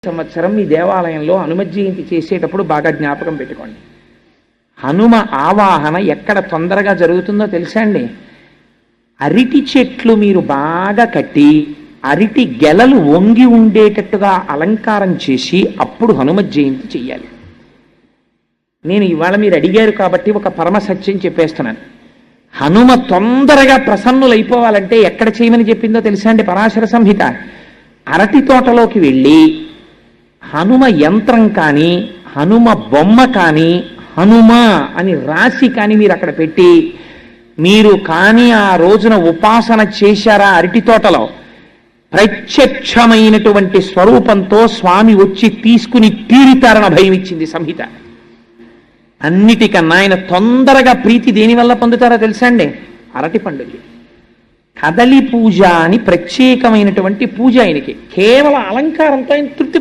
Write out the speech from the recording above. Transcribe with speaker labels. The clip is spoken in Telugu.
Speaker 1: సంవత్సరం మీ దేవాలయంలో హనుమ జయంతి చేసేటప్పుడు బాగా జ్ఞాపకం పెట్టుకోండి. హనుమ ఆవాహన ఎక్కడ తొందరగా జరుగుతుందో తెలుసా అండి? అరటి చెట్లు మీరు బాగా కట్టి అరటి గెలలు వంగి ఉండేటట్టుగా అలంకారం చేసి అప్పుడు హనుమ జయంతి చెయ్యాలి. నేను ఇవాళ మీరు అడిగారు కాబట్టి ఒక పరమ సత్యం చెప్పేస్తున్నాను. హనుమ తొందరగా ప్రసన్నులైపోవాలంటే ఎక్కడ చేయమని చెప్పిందో తెలుసా అండి? పరాశర సంహిత. అరటి తోటలోకి వెళ్ళి హనుమ యంత్రం కానీ హనుమ బొమ్మ కానీ హనుమ అని రాసి కానీ మీరు అక్కడ పెట్టి మీరు కానీ ఆ రోజున ఉపాసన చేశారా అరటి తోటలో, ప్రత్యక్షమైనటువంటి స్వరూపంతో స్వామి వచ్చి తీసుకుని తీరుతారన్న భయం ఇచ్చింది సంహిత. అన్నిటికన్నా ఆయన తొందరగా ప్రీతి దేనివల్ల పొందుతారో తెలుసా అండి? అరటి పండుగ. కదలి పూజ అని ప్రత్యేకమైనటువంటి పూజ ఆయనకి. కేవలం అలంకారంతో ఆయన తృప్తి